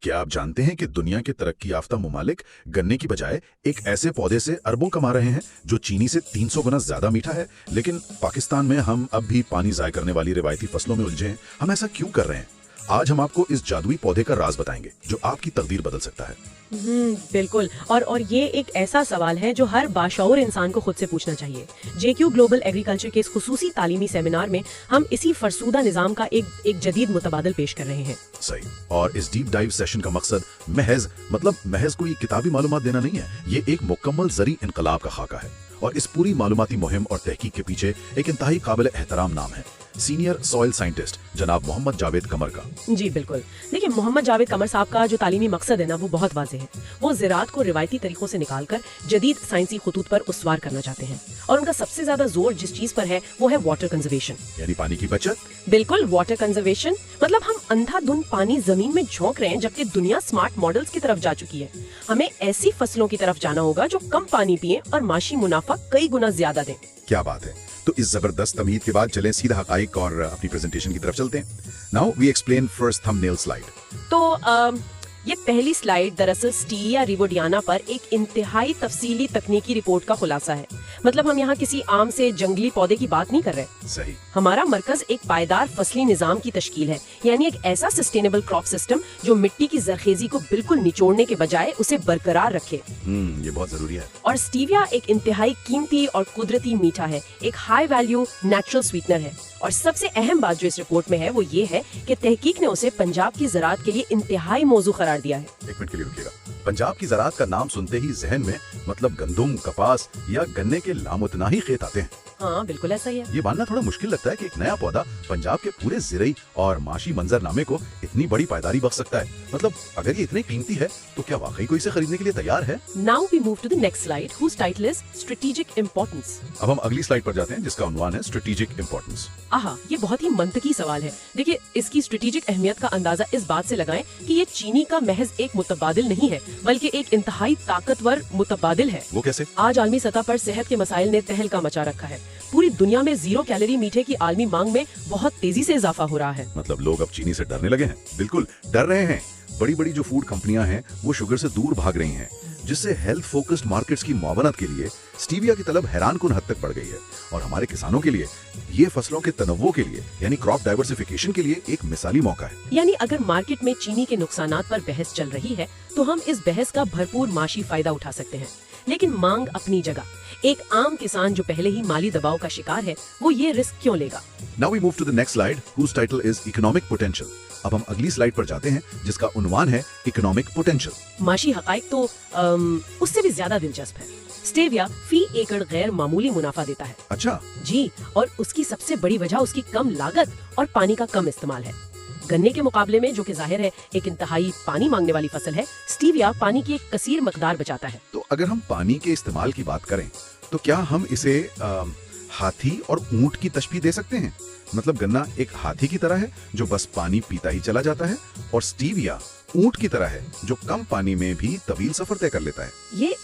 क्या आप जानते हैं कि दुनिया के तरक्की याफ्ता मुमालिक गन्ने की बजाय एक ऐसे पौधे से अरबों कमा रहे हैं जो चीनी से 300 गुना ज्यादा मीठा है, लेकिन पाकिस्तान में हम अब भी पानी ज़ाय करने वाली रिवायती फसलों में उलझे हैं। हम ऐसा क्यों कर रहे हैं? आज हम आपको इस जादुई पौधे का राज बताएंगे जो आपकी तकदीर बदल सकता है। बिल्कुल। और ये एक ऐसा सवाल है जो हर बाशऊर इंसान को खुद से पूछना चाहिए। JQ ग्लोबल एग्रीकल्चर के इस खुसूसी तालीमी सेमिनार में हम इसी फरसूदा निज़ाम का एक जदीद मुतबादल पेश कर रहे हैं। सही। और इस डीप डाइव सेशन का मकसद महज कोई किताबी मालूमात देना नहीं है, ये एक मुकम्मल ज़री इनकलाब का खाका है। और इस पूरी मालूमाती मुहिम और तहकीक के पीछे एक इंतहाई काबिल एहतराम नाम है, सीनियर सॉइल साइंटिस्ट जनाब मोहम्मद जावेद कमर का। जी बिल्कुल। देखिए, मोहम्मद जावेद कमर साहब का जो तालीमी मकसद है ना, वो बहुत वाज़ेह है। वो ज़राअत को रिवायती तरीकों से निकालकर जदीद साइंसी खतूत पर उसवार करना चाहते हैं, और उनका सबसे ज्यादा जोर जिस चीज पर है वो है वाटर कंजर्वेशन, यानी पानी की बचत। बिल्कुल, वाटर कंजर्वेशन मतलब हम अंधाधुंध पानी जमीन में झोंक रहे हैं जबकि दुनिया स्मार्ट मॉडल्स की तरफ जा चुकी है। हमें ऐसी फसलों की तरफ जाना होगा जो कम पानी पिए और माशी मुनाफा कई गुना ज्यादा दें। क्या बात है। तो इस जबरदस्त तमहीद के बाद चलें सीधा हकाइक और अपनी प्रेजेंटेशन की तरफ चलते हैं। Now we explain first thumbnail slide. तो ये पहली स्लाइड दरअसल स्टीविया रिवोडियाना पर एक इंतहाई तफसीली तकनीकी रिपोर्ट का खुलासा है। मतलब हम यहाँ किसी आम से जंगली पौधे की बात नहीं कर रहे। सही। हमारा मरकज एक पायदार फसली निजाम की तश्कील है, यानी एक ऐसा सस्टेनेबल क्रॉप सिस्टम जो मिट्टी की जरखेजी को बिल्कुल निचोड़ने के बजाय उसे बरकरार रखे। ये बहुत जरूरी है। और स्टीविया एक इंतहाई कीमती और कुदरती मीठा है, एक हाई वैल्यू नेचुरल स्वीटनर है। और सबसे अहम बात जो इस रिपोर्ट में है वो ये है कि तहकीक ने उसे पंजाब की ज़राअत के लिए इंतहाई मौजू करार दिया है। एक मिनट के लिए रुकिएगा। पंजाब की ज़राअत का नाम सुनते ही जहन में मतलब गंदुम, कपास या गन्ने के लामुतनाही खेत आते हैं। हाँ बिल्कुल ऐसा ही है। ये मानना थोड़ा मुश्किल लगता है कि एक नया पौधा पंजाब के पूरे ज़िरई और माशी मंजरनामे को इतनी बड़ी पायदारी बख्श सकता है। मतलब अगर ये इतनी कीमती है तो क्या वाकई कोई इसे खरीदने के लिए तैयार है? Now we move to the next slide, whose title is Strategic Importance. अब हम अगली स्लाइड पर जाते हैं जिसका उन्वान है स्ट्रेटेजिक इंपॉर्टेंस। ये बहुत ही मंतकी सवाल है। देखिए, इसकी स्ट्रेटेजिक अहमियत का अंदाजा इस बात से लगाएं कि ये चीनी का महज एक मुतबादिल नहीं है, बल्कि एक इंतहाई ताकतवर मुतबादिल है। वो कैसे? आज आलमी सतह पर सेहत के मसाइल ने तहलका मचा रखा है। पूरी दुनिया में 0 कैलोरी मीठे की आलमी मांग में बहुत तेजी से इजाफा हो रहा है। मतलब लोग अब चीनी से डरने लगे हैं। बिल्कुल डर रहे हैं। बड़ी बड़ी जो फूड कंपनियां हैं वो शुगर से दूर भाग रही हैं, जिससे हेल्थ फोकस्ड मार्केट्स की मुआवनत के लिए स्टीविया की तलब हैरानकुन हद तक बढ़ गई है। और हमारे किसानों के लिए ये फसलों के तनव्वुर के लिए यानी क्रॉप डाइवर्सिफिकेशन के लिए एक मिसाली मौका है। यानी अगर मार्केट में चीनी के नुकसानात पर बहस चल रही है तो हम इस बहस का भरपूर माशी फायदा उठा सकते हैं। लेकिन मांग अपनी जगह, एक आम किसान जो पहले ही माली दबाव का शिकार है, वो ये रिस्क क्यों लेगा? Now we move to the next slide, whose title is Economic Potential. अब हम अगली स्लाइड पर जाते हैं जिसका उन्वान है इकोनॉमिक पोटेंशियल। माशी हकाइक तो उससे भी ज्यादा दिलचस्प है। स्टेविया फी एकड़ गैर मामूली मुनाफा देता है। अच्छा जी, और उसकी सबसे बड़ी वजह उसकी कम लागत और पानी का कम इस्तेमाल है। गन्ने के मुकाबले में, जो कि जाहिर है एक इंतहाई पानी मांगने वाली फसल है, स्टीविया पानी की एक कसीर मकदार बचाता है। तो अगर हम पानी के इस्तेमाल की बात करें तो क्या हम इसे हाथी और ऊंट की तशबीह दे सकते हैं? मतलब गन्ना एक हाथी की तरह है जो बस पानी पीता ही चला जाता है, और स्टीविया ऊंट की तरह है जो कम पानी में भी तवील सफर तय कर लेता है।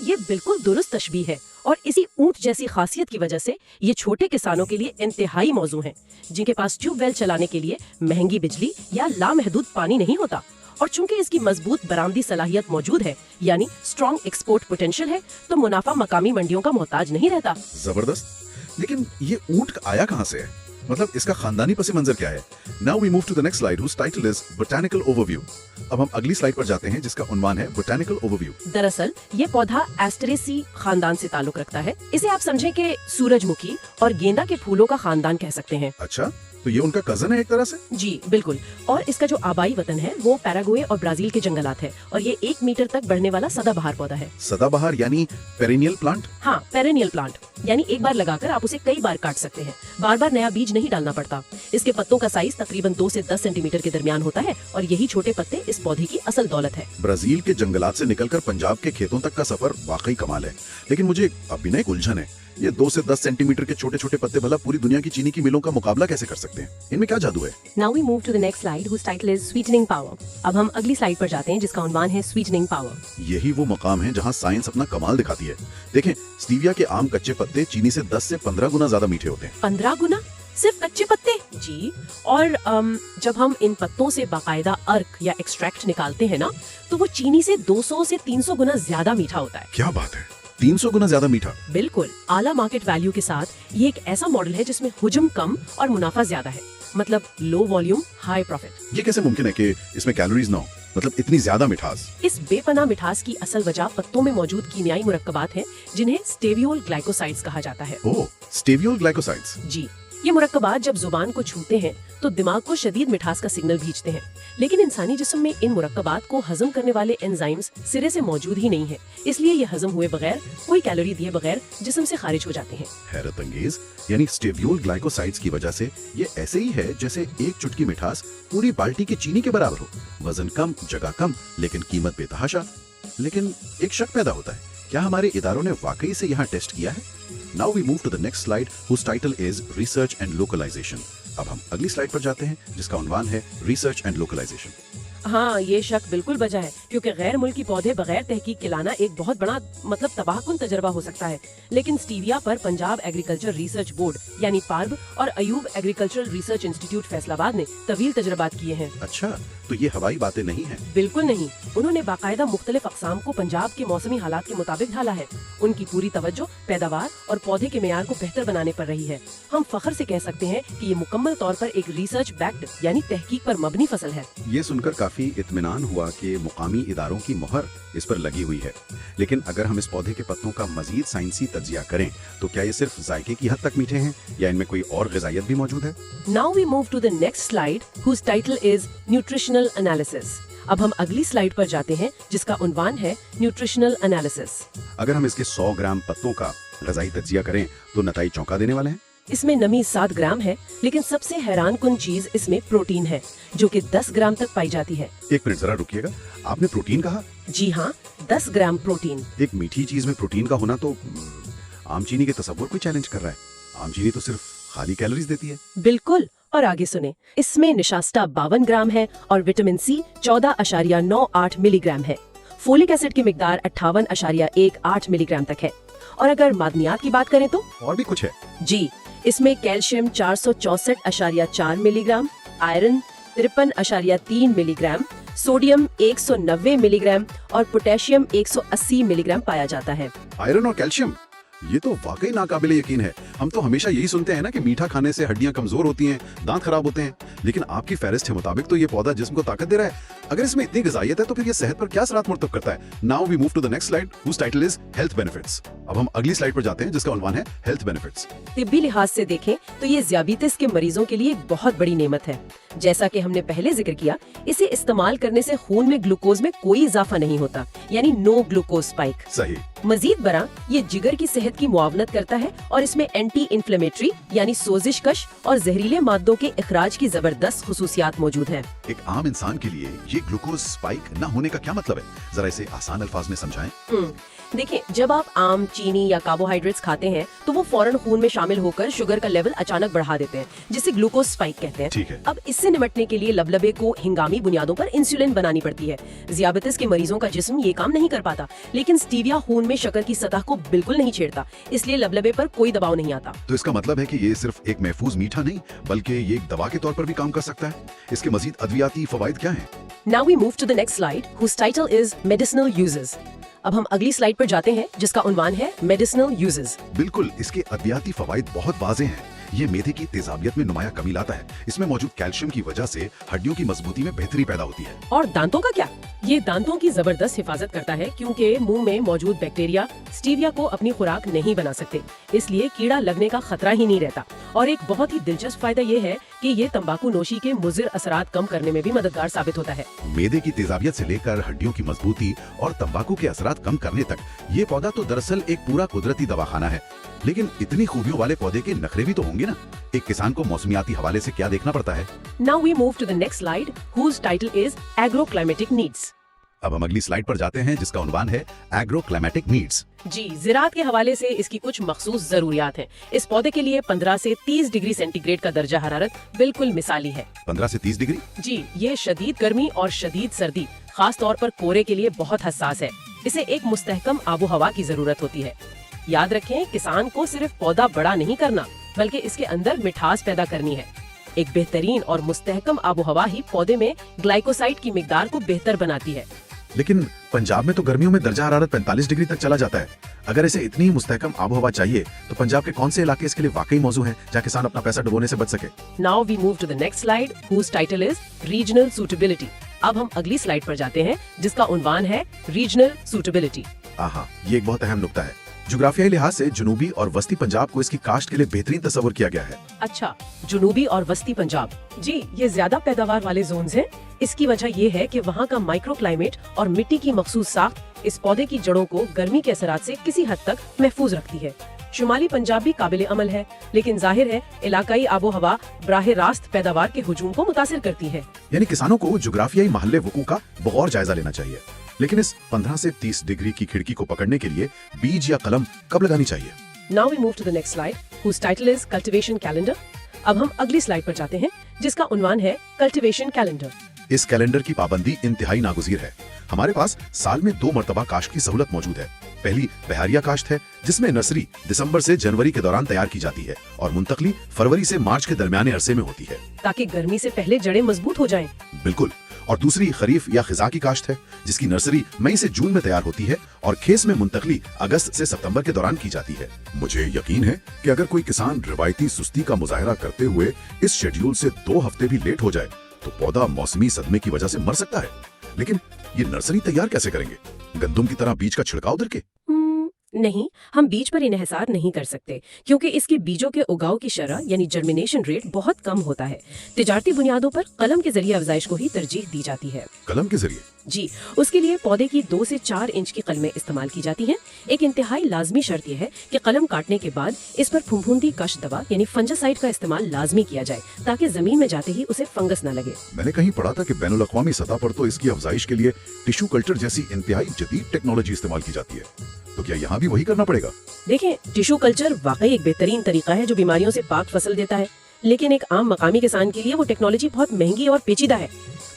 ये बिल्कुल दुरुस्त तशबीह है, और इसी ऊंट जैसी खासियत की वजह से ये छोटे किसानों के लिए इंतहाई मौजू हैं, जिनके पास ट्यूबवेल चलाने के लिए महंगी बिजली या लामहदूद पानी नहीं होता। और चूंकि इसकी मजबूत बरामदी सलाहियत मौजूद है, यानी स्ट्रॉन्ग एक्सपोर्ट पोटेंशियल है, तो मुनाफा मकामी मंडियों का मोहताज नहीं रहता। जबरदस्त। लेकिन ये ऊंट आया कहाँ से है? मतलब इसका खानदानी पस मंजर क्या है? Now we move to the next slide, whose title is Botanical Overview. अब हम अगली स्लाइड पर जाते हैं जिसका उन्वान है Botanical Overview. दरअसल ये पौधा एस्टरेसी खानदान से ताल्लुक रखता है। इसे आप समझें कि सूरजमुखी और गेंदा के फूलों का खानदान कह सकते हैं। अच्छा, तो ये उनका कजन है एक तरह से? जी बिल्कुल। और इसका जो आबाई वतन है वो पैराग्वे और ब्राजील के जंगलात है, और ये 1 मीटर तक बढ़ने वाला सदाबहार पौधा है। सदाबहार यानी पेरेनियल प्लांट? हाँ, पेरेनियल प्लांट, यानी एक बार लगाकर आप उसे कई बार काट सकते हैं। बार बार नया बीज नहीं डालना पड़ता। इसके पत्तों का साइज तकरीबन 2 से 10 सेंटीमीटर के दरमियान होता है, और यही छोटे पत्ते इस पौधे की असल दौलत है। ब्राजील के जंगलात से निकलकर पंजाब के खेतों तक का सफर वाकई कमाल है। लेकिन मुझे अब भी एक उलझन है, ये 2 से 10 सेंटीमीटर के छोटे छोटे पत्ते भला पूरी दुनिया की चीनी की मिलों का मुकाबला कैसे कर सकते हैं? इनमें क्या जादू है? Now we move to the next slide, whose title is Sweetening Power. अब हम अगली स्लाइड पर जाते हैं जिसका उन्वान है Sweetening Power. यही वो मकाम है जहाँ साइंस अपना कमाल दिखाती है। देखें, स्टीविया के आम कच्चे पत्ते चीनी से 10 से 15 गुना ज्यादा मीठे होते हैं। 15 गुना? सिर्फ कच्चे पत्ते? जी। और जब हम इन पत्तों से बाकायदा अर्क या एक्सट्रैक्ट निकालते हैं ना, तो वो चीनी से 200 से 300 गुना ज्यादा मीठा होता है। क्या बात है, 300 गुना ज्यादा मीठा? बिल्कुल। आला मार्केट वैल्यू के साथ ये एक ऐसा मॉडल है जिसमें हुजम कम और मुनाफा ज्यादा है, मतलब लो वॉल्यूम हाई प्रॉफिट। ये कैसे मुमकिन है कि इसमें कैलोरीज ना हो, मतलब इतनी ज्यादा मिठास? इस बेपनाह मिठास की असल वजह पत्तों में मौजूद कीमियाई मुरक्कबात हैं, जिन्हें स्टेवियोल ग्लाइकोसाइड्स कहा जाता है। ओह, स्टेवियोल ग्लाइकोसाइड्स। जी, ये मुरक्कबात जब जुबान को छूते हैं तो दिमाग को शदीद मिठास का सिग्नल भेजते हैं, लेकिन इंसानी जिस्म में इन मुरक्कबात को हजम करने वाले एंजाइम्स सिरे से मौजूद ही नहीं है, इसलिए ये हजम हुए बगैर, कोई कैलोरी दिए बगैर जिस्म से खारिज हो जाते हैं। हैरत अंगेज, यानी स्टेवियोल ग्लाइकोसाइड्स की वजह से ये ऐसे ही है जैसे एक चुटकी मिठास पूरी बाल्टी की चीनी के बराबर हो। वजन कम, जगह कम, लेकिन कीमत बेतहाशा। लेकिन एक शक पैदा होता है, क्या हमारे इदारों ने वाकई से यहाँ टेस्ट किया है? Now we move to the next slide, whose title is Research and Localization. अब हम अगली स्लाइड पर जाते हैं जिसका उन्वान है Research and Localization. हाँ, ये शक बिल्कुल बजा है, क्योंकि गैर मुल्की पौधे बगैर तहकीक के लाना एक बहुत बड़ा मतलब तबाहकुन तजर्बा हो सकता है। लेकिन स्टीविया पर पंजाब एग्रीकल्चर रिसर्च बोर्ड यानी पार्ब और Ayub agricultural research institute Faisalabad ने तवील तजर्बात किए हैं। अच्छा, तो ये हवाई बातें नहीं हैं? बिल्कुल नहीं। उन्होंने बाकायदा मुख्तलिफ अक़साम को पंजाब के मौसमी हालात के मुताबिक ढाला है। उनकी पूरी तवज्जो पैदावार और पौधे के मेयार को बेहतर बनाने पर रही है। हम फख्र से कह सकते हैं कि ये मुकम्मल तौर पर एक रिसर्च बैक्ड यानी तहकीक पर मबनी फसल है। ये सुनकर काफी इत्मीनान हुआ कि मुकामी इदारों की मोहर इस पर लगी हुई है। लेकिन अगर हम इस पौधे के पत्तों का मजीद साइंसी तज्जिया करें तो क्या ये सिर्फ जायके की हद तक मीठे हैं या इनमें कोई और ग़िज़ाइयत भी मौजूद है? Now we move to the next slide, whose title is Nutritional Analysis. अब हम अगली स्लाइड पर जाते हैं जिसका उन्वान है न्यूट्रिशनल एनालिसिस। अगर हम इसके 100 ग्राम पत्तों का ग़िज़ाई तज्जिया करें तो नताइज चौंका देने वाले हैं। इसमें नमी 7 ग्राम है, लेकिन सबसे हैरान कुन चीज इसमें प्रोटीन है, जो कि 10 ग्राम तक पाई जाती है। एक मिनट जरा रुकिएगा, आपने प्रोटीन कहा? जी हाँ, 10 ग्राम प्रोटीन। एक मीठी चीज में प्रोटीन का होना तो आम चीनी के तस्वुर को चैलेंज कर रहा है। आम चीनी तो सिर्फ खाली कैलोरीज देती है। बिल्कुल, और आगे सुने, इसमें निशास्ता 52 ग्राम है और विटामिन सी 14.98 मिलीग्राम है। फोलिक एसिड की मिकदार 58.18 मिलीग्राम तक है। और अगर मादनियात की बात करें तो और भी कुछ है? जी, इसमें calcium 464.4 milligram, iron 53.3 milligram, sodium 190 milligram और पोटेशियम 180 मिलीग्राम पाया जाता है। आयरन और कैल्शियम, ये तो वाकई नाकाबिले यकीन है। हम तो हमेशा यही सुनते हैं ना कि मीठा खाने से हड्डियां कमजोर होती हैं, दांत खराब होते हैं, लेकिन आपकी फहरिस्त के मुताबिक तो ये पौधा जिस्म को ताकत दे रहा है। अगर इसमें इतनी ग़िज़ाइयत है तो फिर ये सेहत पर क्या असरात मुर्तब करता है? Now we move to the next slide, whose title is Health Benefits. अब हम अगली स्लाइड पर जाते हैं जिसका उन्वान है हेल्थ बेनिफिट्स। तिब्बी लिहाज से देखें तो ये ज़ियाबीतिस के मरीजों के लिए एक बहुत बड़ी नेमत है। जैसा कि हमने पहले जिक्र किया, इसे इस्तेमाल करने से खून में ग्लूकोज में कोई इजाफा नहीं होता, यानी नो ग्लूकोज स्पाइक। सही। मजीद बरा, ये जिगर की सेहत की मुआवनत करता है और इसमें एंटी इन्फ्लेमेटरी यानी सोजिश कश और जहरीले मादों के इखराज की जबरदस्त खुसूसियात मौजूद हैं। एक आम इंसान के लिए ये ग्लूकोज स्पाइक न होने का क्या मतलब है? जरा इसे आसान अल्फाज में समझाएं। देखिए, जब आप आम, चीनी या कार्बोहाइड्रेट्स खाते हैं तो वो फौरन खून में शामिल होकर शुगर का लेवल अचानक बढ़ा देते हैं, जिसे ग्लूकोज स्पाइक कहते हैं। ठीक है। अब इससे निपटने के लिए लबलबे को हिंगामी बुनियादों पर इंसुलिन बनानी पड़ती है। ज़ियाबीतिस के मरीजों का जिस्म ये काम नहीं कर पाता, लेकिन स्टीविया खून में शक्कर की सतह को बिल्कुल नहीं छेड़ता, इसलिए लबलबे पर कोई दबाव नहीं आता। तो इसका मतलब है कि ये सिर्फ एक महफूज मीठा नहीं बल्कि ये एक दवा के तौर पर भी काम कर सकता है। इसके मजीद अद्वियाती फवाइद क्या हैं? Now we move to the next slide, whose title is Medicinal Uses. अब हम अगली स्लाइड पर जाते हैं जिसका उन्वान है मेडिसिनल यूजेस। बिल्कुल, इसके अद्वियाती फवाइद बहुत वाज़ेह हैं। ये मेदे की तेजाबियत में नुमाया कमी लाता है। इसमें मौजूद कैल्शियम की वजह से हड्डियों की मजबूती में बेहतरी पैदा होती है। और दांतों का क्या? ये दांतों की जबरदस्त हिफाजत करता है, क्योंकि मुंह में मौजूद बैक्टीरिया स्टीविया को अपनी खुराक नहीं बना सकते, इसलिए कीड़ा लगने का खतरा ही नहीं रहता। और एक बहुत ही दिलचस्प फायदा ये है कि ये तंबाकू नोशी के मुज़िर असरात कम करने में भी मददगार साबित होता है। मेदे की तेजाबियत से लेकर हड्डियों की मजबूती और तंबाकू के असरात कम करने तक ये पौधा तो दरअसल एक पूरा कुदरती दवाखाना है। लेकिन इतनी खूबियों वाले पौधे के नखरे भी तो होंगे ना। एक किसान को मौसमियाती हवाले से क्या देखना पड़ता है? Now we move to the next slide, whose title is Agroclimatic Needs. अब हम अगली स्लाइड पर जाते हैं जिसका उन्वान है एग्रोक्लाइमेटिक नीड्स। जी, ज़राअत के हवाले से इसकी कुछ मखसूस जरूरियात हैं। इस पौधे के लिए 15 से 30 डिग्री सेंटीग्रेड का दर्जा हरारत बिल्कुल मिसाली है। 15 से 30 डिग्री? जी, ये शदीद गर्मी और शदीद सर्दी, खास तौर पर कोहरे के लिए बहुत हसास है। इसे एक मुस्तहकम आबो हवा की जरूरत होती है। याद रखें, किसान को सिर्फ पौधा बड़ा नहीं करना बल्कि इसके अंदर मिठास पैदा करनी है। एक बेहतरीन और मुस्तहकम आबो हवा ही पौधे में ग्लाइकोसाइड की मिकदार को बेहतर बनाती है। लेकिन पंजाब में तो गर्मियों में दर्जा हरारत 45 डिग्री तक चला जाता है। अगर इसे इतनी मुस्तहकम आबो हवा चाहिए तो पंजाब के कौन से इलाके इसके लिए वाकई मौजू हैं जहाँ किसान अपना पैसा डुबोने से बच सके? Now we move to the next slide, whose title is Regional Suitability. अब हम अगली स्लाइड पर जाते हैं जिसका उन्वान है रीजनल सूटेबिलिटी। आहा, ये एक बहुत अहम नुक्ता है। जुग्राफियाई लिहाज से जनूबी और वस्ती पंजाब को इसकी काश्त के लिए बेहतरीन तस्वर किया गया है। अच्छा, जनूबी और वस्ती पंजाब, जी ये ज्यादा पैदावार वाले जोन्स हैं। इसकी वजह ये है कि वहाँ का माइक्रो क्लाइमेट और मिट्टी की मखसूस साख्त इस पौधे की जड़ों को गर्मी के असरात से किसी हद तक महफूज रखती है। शुमाली पंजाब भी काबिल अमल है, लेकिन जाहिर है इलाकाई आबो हवा बराह रास्त पैदावार के हुजूम को मुतासिर करती है। यानी किसानों को जुग्राफियाई महल्ले वकू का बगौर जायजा लेना चाहिए। लेकिन इस 15 से 30 डिग्री की खिड़की को पकड़ने के लिए बीज या कलम कब लगानी चाहिए? Now we move to the next slide, whose title is Cultivation Calendar. अब हम अगली स्लाइड पर जाते हैं जिसका उन्वान है कल्टीवेशन कैलेंडर। इस कैलेंडर की पाबंदी इंतहाई नागुज़ीर है। हमारे पास साल में 2 मरतबा काश्त की सहूलत मौजूद है। पहली बहारिया काश्त है जिसमें नर्सरी दिसंबर से जनवरी के दौरान तैयार की जाती है और मुंतकली फरवरी से मार्च के दरमियाने अरसे में होती है, ताकि गर्मी से पहले जड़ें मजबूत हो जाएं। बिल्कुल। और दूसरी खरीफ या खिजा की काश्त है जिसकी नर्सरी मई से जून में तैयार होती है और खेस में मुंतकली अगस्त से सितंबर के दौरान की जाती है। मुझे यकीन है कि अगर कोई किसान रिवायती सुस्ती का मुजाहरा करते हुए इस शेड्यूल से 2 हफ्ते भी लेट हो जाए तो पौधा मौसमी सदमे की वजह से मर सकता है। लेकिन ये नर्सरी तैयार कैसे करेंगे? गंदम की तरह बीज का छिड़काव करके? नहीं, हम बीज पर इन्हिसार नहीं कर सकते क्योंकि इसके बीजों के उगाव की शरह यानी जर्मिनेशन रेट बहुत कम होता है। तिजारती बुनियादों पर कलम के जरिए अफजाइश को ही तरजीह दी जाती है। कलम के जरिए? जी, उसके लिए पौधे की 2 से 4 इंच की कलमें इस्तेमाल की जाती हैं। एक इंतहाई लाजमी शर्त यह है कि कलम काटने के बाद इस पर फुफूंदी कश दवा यानी फंजासाइड का इस्तेमाल लाजमी किया जाए ताकि जमीन में जाते ही उसे फंगस न लगे। मैंने कहीं पढ़ा था कि बैनुल-अक़वामी सतह पर तो इसकी अफजाइश के लिए टिश्यू कल्चर जैसी इंतहाई जदीद टेक्नोलॉजी इस्तेमाल की जाती है। तो क्या यहाँ भी वही करना पड़ेगा? देखें, टिश्यू कल्चर वाकई एक बेहतरीन तरीका है जो बीमारियों से पाक फसल देता है, लेकिन एक आम मकामी किसान के लिए वो टेक्नोलॉजी बहुत महंगी और पेचीदा है।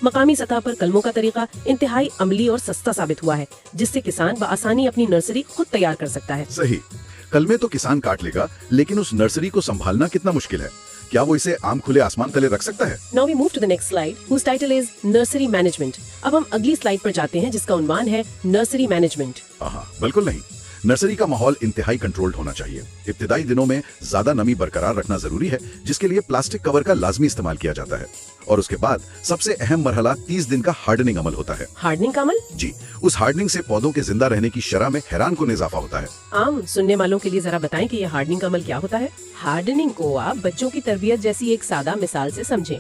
मकामी सतह पर कलमों का तरीका इंतहाई अमली और सस्ता साबित हुआ है, जिससे किसान बआसानी अपनी नर्सरी खुद तैयार कर सकता है। सही। कलमे तो किसान काट लेगा, लेकिन उस नर्सरी को संभालना कितना मुश्किल है। क्या वो इसे आम खुले आसमान तले रख सकता है? Now we move to the next slide, whose title is Nursery Management. अब हम अगली स्लाइड पर जाते हैं जिसका उन्वान है नर्सरी मैनेजमेंट। हाँ, बिल्कुल नहीं। नर्सरी का माहौल इंतहाई कंट्रोल्ड होना चाहिए। इब्तिदाई दिनों में ज्यादा नमी बरकरार रखना जरूरी है, जिसके लिए प्लास्टिक कवर का लाजमी इस्तेमाल किया जाता है। और उसके बाद सबसे अहम मरहला 30 दिन का हार्डनिंग अमल होता है। हार्डनिंग का अमल? जी, उस हार्डनिंग से पौधों के जिंदा रहने की शरह में हैरान कुन इजाफा होता है। आम सुनने वालों के लिए जरा बताएं कि ये हार्डनिंग का अमल क्या होता है। हार्डनिंग को आप बच्चों की तरबियत जैसी एक सादा मिसाल से समझें।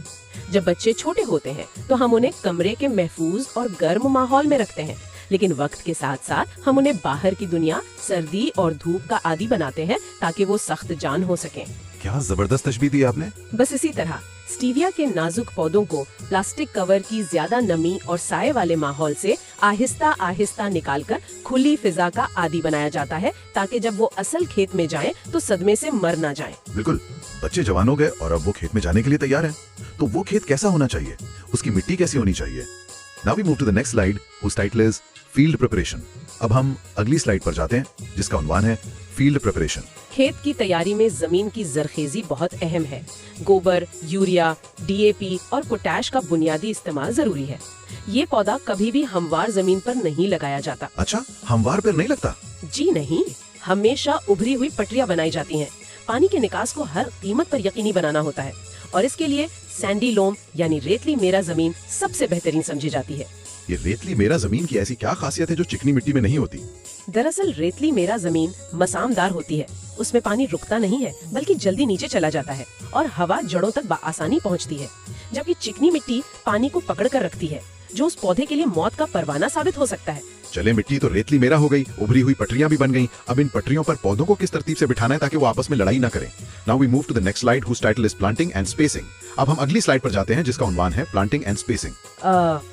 जब बच्चे छोटे होते हैं तो हम उन्हें कमरे के महफूज और गर्म माहौल में रखते हैं, लेकिन वक्त के साथ साथ हम उन्हें बाहर की दुनिया, सर्दी और धूप का आदी बनाते हैं ताकि वो सख्त जान हो सकें। क्या जबरदस्त तशबीह दी आपने। बस इसी तरह स्टीविया के नाजुक पौधों को प्लास्टिक कवर की ज्यादा नमी और साये वाले माहौल से आहिस्ता आहिस्ता निकालकर खुली फिजा का आदी बनाया जाता है ताकि जब वो असल खेत में जाएं तो सदमे से मर ना जाएं। बिल्कुल। बच्चे जवान हो गए और अब वो खेत में जाने के लिए तैयार हैं। तो वो खेत कैसा होना चाहिए? उसकी मिट्टी कैसी होनी चाहिए? Now we move to the next slide, whose title is Field Preparation. अब हम अगली स्लाइड पर जाते हैं जिसका उन्वान है फील्ड प्रिपरेशन। खेत की तैयारी में जमीन की जरखेजी बहुत अहम है। गोबर, यूरिया, DAP और पोटैश का बुनियादी इस्तेमाल जरूरी है। ये पौधा कभी भी हमवार जमीन पर नहीं लगाया जाता। अच्छा, हमवार पर नहीं लगता? जी नहीं, हमेशा उभरी हुई पटरियां बनाई जाती हैं। पानी के निकास को हर कीमत पर यकीनी बनाना होता है और इसके लिए सैंडी लोम यानी रेतली मेरा जमीन सबसे बेहतरीन समझी जाती है। ये रेतली मेरा जमीन की ऐसी क्या खासियत है जो चिकनी मिट्टी में नहीं होती? दरअसल रेतली मेरा जमीन मसामदार होती है। उसमें पानी रुकता नहीं है बल्कि जल्दी नीचे चला जाता है और हवा जड़ों तक आसानी पहुंचती है, जबकि चिकनी मिट्टी पानी को पकड़ कर रखती है जो उस पौधे के लिए मौत का परवाना साबित हो सकता है। चले, मिट्टी तो रेतली मेरा हो गई, उभरी हुई पटरियां भी बन गईं। अब इन पटरियों पर पौधों को किस तरतीब से बिठाना है ताकि वो आपस में लड़ाई ना करें? Now we move to the next slide, whose title is Planting and Spacing. अब हम अगली स्लाइड पर जाते हैं जिसका उन्वान है प्लांटिंग एंड स्पेसिंग।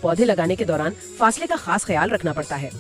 पौधे लगाने के दौरान फासले का खास ख्याल रखना पड़ता है।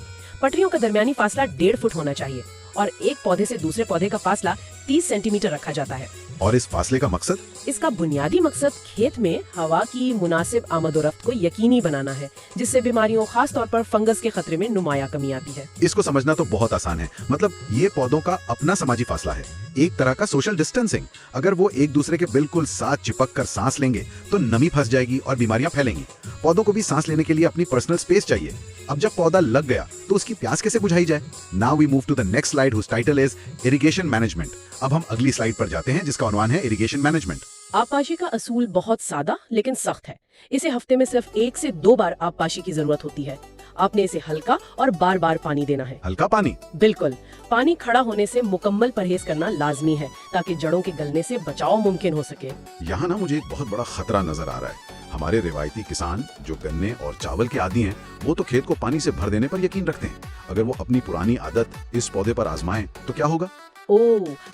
पटरियों का दरमियानी फासला 1.5 फुट होना चाहिए और एक पौधे से दूसरे पौधे का फासला 30 सेंटीमीटर रखा जाता है। और इस फासले का मकसद? इसका बुनियादी मकसद खेत में हवा की मुनासिब आमदोरफ्त को यकीनी बनाना है, जिससे बीमारियों खास तौर पर फंगस के खतरे में नुमाया कमी आती है। इसको समझना तो बहुत आसान है। मतलब ये पौधों का अपना समाजी फासला है, एक तरह का सोशल डिस्टेंसिंग। अगर वो एक दूसरे के बिल्कुल साथ चिपक कर सांस लेंगे तो नमी फंस जाएगी और बीमारियां फैलेंगी। पौधों को भी सांस लेने के लिए अपनी पर्सनल स्पेस चाहिए। अब जब पौधा लग गया तो उसकी प्यास कैसे बुझाई जाए? Now we move to the next slide whose title is irrigation management. अब हम अगली स्लाइड पर जाते हैं जिसका उन्वान है इरिगेशन मैनेजमेंट। आबपाशी का असूल बहुत सादा लेकिन सख्त है। इसे हफ्ते में सिर्फ 1 से 2 बार आबपाशी की जरूरत होती है। आपने इसे हल्का और बार बार पानी देना है। हल्का पानी? बिल्कुल। पानी खड़ा होने से मुकम्मल परहेज करना लाजमी है ताकि जड़ों के गलने से बचाव मुमकिन हो सके। यहाँ ना मुझे एक बहुत बड़ा खतरा नजर आ रहा है। हमारे रिवायती किसान जो गन्ने और चावल के आदी हैं, वो तो खेत को पानी से भर देने पर यकीन रखते हैं। अगर वो अपनी पुरानी आदत इस पौधे पर आजमाएं तो क्या होगा?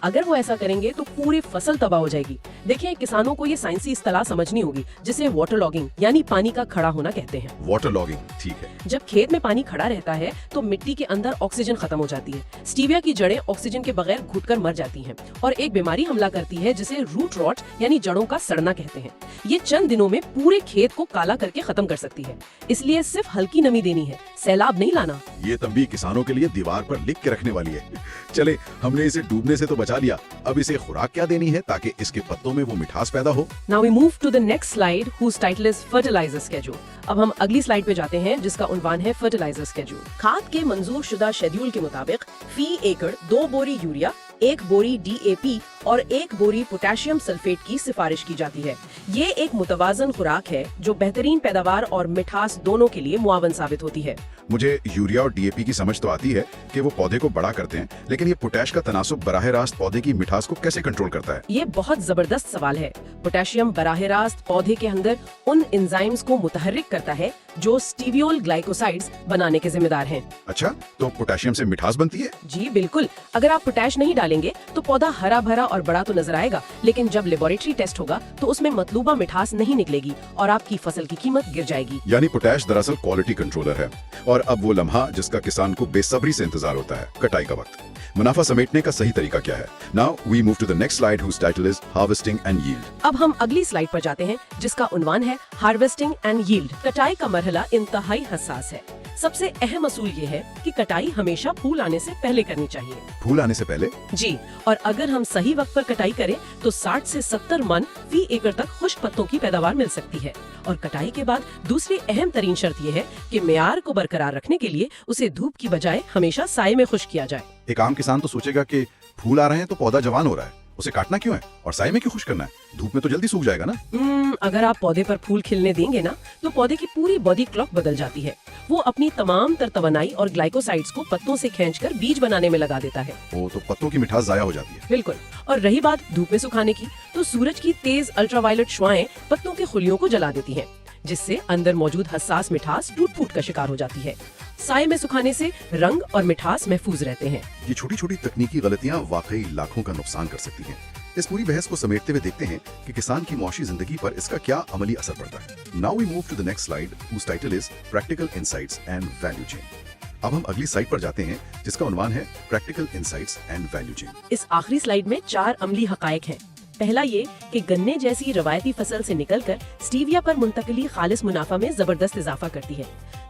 अगर वो ऐसा करेंगे तो पूरी फसल तबाह हो जाएगी। देखिए, किसानों को ये साइंसी इस्तेलाह समझनी होगी जिसे वाटर लॉगिंग यानी पानी का खड़ा होना कहते हैं। वाटर लॉगिंग, ठीक है। जब खेत में पानी खड़ा रहता है तो मिट्टी के अंदर ऑक्सीजन खत्म हो जाती है। स्टीविया की जड़ें ऑक्सीजन के बगैर घुटकर मर जाती हैं और एक बीमारी हमला करती है जिसे रूट रॉट यानी जड़ों का सड़ना कहते हैं। ये चंद दिनों में पूरे खेत को काला करके खत्म कर सकती है। इसलिए सिर्फ हल्की नमी देनी है, सैलाब नहीं लाना। ये तंबीह किसानों के लिए दीवार पर लिख के रखने वाली है। चले, हमने इसे डूबने से तो बचा लिया, अब इसे खुराक क्या देनी है ताकि इसके पत्तों में वो मिठास पैदा हो? Now we move to the next slide whose title is fertilizer schedule. अब हम अगली स्लाइड पे जाते हैं जिसका उन्वान है फर्टिलाइजर शेड्यूल। खाद के मंजूर शुदा शेड्यूल के मुताबिक फी एकड़ 2 बोरी यूरिया, 1 बोरी DAP और 1 बोरी पोटेशियम सल्फेट की सिफारिश की जाती है। ये एक मुतवाजन खुराक है जो बेहतरीन पैदावार और मिठास दोनों के लिए मुआवन साबित होती है। मुझे यूरिया और DAP की समझ तो आती है कि वो पौधे को बड़ा करते हैं, लेकिन ये पोटैश का तनासुब बराह रास्त पौधे की मिठास को कैसे कंट्रोल करता है? ये बहुत जबरदस्त सवाल है। पोटेशियम बराह रास्त पौधे के अंदर उन एंजाइम्स को मुतहर्रिक करता है जो स्टीवियोल ग्लाइकोसाइड्स बनाने के जिम्मेदार हैं। अच्छा, तो पोटेशियम से मिठास बनती है? जी बिल्कुल। अगर आप पोटैश नहीं डालेंगे तो पौधा हरा भरा और बड़ा तो नजर आएगा, लेकिन जब लेबोरेटरी टेस्ट होगा तो उसमें मतलूबा मिठास नहीं निकलेगी और आपकी फसल की कीमत गिर जाएगी। यानी पोटैश दरअसल क्वालिटी कंट्रोलर है। और अब वो लम्हा जिसका किसान को बेसब्री से इंतजार होता है, कटाई का वक्त। मुनाफा समेटने का सही तरीका क्या है? Now we move to the next slide whose title is harvesting and yield. अब हम अगली स्लाइड पर जाते हैं जिसका उन्वान है हार्वेस्टिंग एंड यील्ड। कटाई का मरहला इंतहाई हसास है। सबसे अहम असूल ये है कि कटाई हमेशा फूल आने से पहले करनी चाहिए। फूल आने से पहले? जी, और अगर हम सही वक्त पर कटाई करें तो 60 से 70 मन फी एकड़ तक खुश्क पत्तों की पैदावार मिल सकती है। और कटाई के बाद दूसरी अहम तरीन शर्त यह है कि मेयार को बरकरार रखने के लिए उसे धूप की बजाय हमेशा साए में खुश्क किया जाए। एक आम किसान तो सोचेगा कि फूल आ रहे हैं तो पौधा जवान हो रहा है, उसे काटना क्यों है और साए में क्यों खुश करना है? धूप में तो जल्दी सूख जाएगा ना। अगर आप पौधे पर फूल खिलने देंगे ना तो पौधे की पूरी बॉडी क्लॉक बदल जाती है। वो अपनी तमाम तर तवानाई और ग्लाइकोसाइड्स को पत्तों से खींचकर बीज बनाने में लगा देता है। वो तो पत्तों की मिठास जाया हो जाती है। बिल्कुल। और रही बात धूप में सुखाने की, तो सूरज की तेज अल्ट्रावायलेट शुआएं पत्तों के खुलियों को जला देती हैं, जिससे अंदर मौजूद हसास मिठास टूट फूट का शिकार हो जाती है। साए में सुखाने से रंग और मिठास महफूज रहते हैं। ये छोटी छोटी तकनीकी गलतियां वाकई लाखों का नुकसान कर सकती हैं। इस पूरी बहस को समेटते हुए देखते हैं कि किसान की मौशी जिंदगी पर इसका क्या अमली असर पड़ता है। Now we move to the next slide whose title is practical insights and value chain. अब हम अगली स्लाइड पर जाते हैं जिसका उन्वान है practical insights and value chain. इस आखिरी स्लाइड में 4 अमली हकायक हैं। पहला ये कि गन्ने जैसी रवायती फसल से निकलकर स्टीविया पर मुंतकिली खालिस मुनाफा में जबरदस्त इजाफा करती है।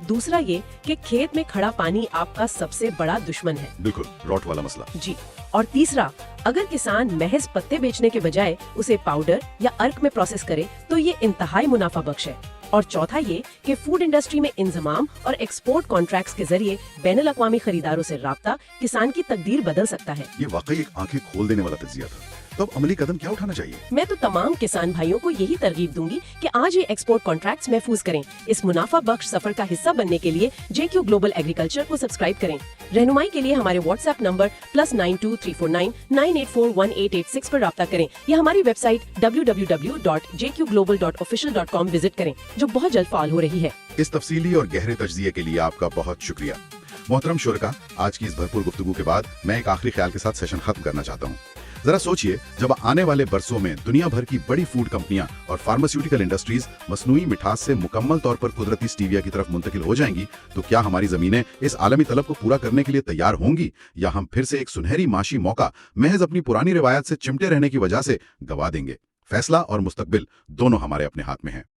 दूसरा ये कि खेत में खड़ा पानी आपका सबसे बड़ा दुश्मन है। बिल्कुल, रॉट वाला मसला। जी। और तीसरा, अगर किसान महज पत्ते बेचने के बजाय उसे पाउडर या अर्क में प्रोसेस करे तो ये इंतहाई मुनाफा बख्श है। और चौथा ये कि फूड इंडस्ट्री में इंजमाम और एक्सपोर्ट कॉन्ट्रैक्ट्स के जरिए बैनुल अक़वामी खरीदारों से राब्ता किसान की तकदीर बदल सकता है। ये वाकई एक आंखें खोल देने वाला तज्जिया था। तो अब अमली कदम क्या उठाना चाहिए? मैं तो तमाम किसान भाइयों को यही तरगीब दूंगी कि आज ये एक्सपोर्ट कॉन्ट्रैक्ट्स महफूज करें। इस मुनाफा बख्श सफर का हिस्सा बनने के लिए JQ ग्लोबल एग्रीकल्चर को सब्सक्राइब करें। रहनुमाई के लिए हमारे व्हाट्सएप नंबर +92 349 984 1886 पर राब्ता करें या हमारी वेबसाइट www.jqglobal.official.com विजिट करें, जो बहुत जल्द फाल हो रही है। इस तफसीली और गहरे तज्जिये के लिए आपका बहुत शुक्रिया। मोहतरम शुरका, आज की इस भरपूर गुफ्तगू के बाद मैं एक आखिरी ख्याल के साथ सेशन खत्म करना चाहता हूँ। जरा सोचिए, जब आने वाले बरसों में दुनिया भर की बड़ी फूड कंपनियां और फार्मास्यूटिकल इंडस्ट्रीज मसनूई मिठास से मुकम्मल तौर पर कुदरती स्टीविया की तरफ मुंतकिल हो जाएंगी, तो क्या हमारी जमीनें इस आलमी तलब को पूरा करने के लिए तैयार होंगी, या हम फिर से एक सुनहरी माशी मौका महज अपनी पुरानी रिवायत से चिमटे रहने की वजह से गवा देंगे? फैसला और मुस्तकबिल दोनों हमारे अपने हाथ में है।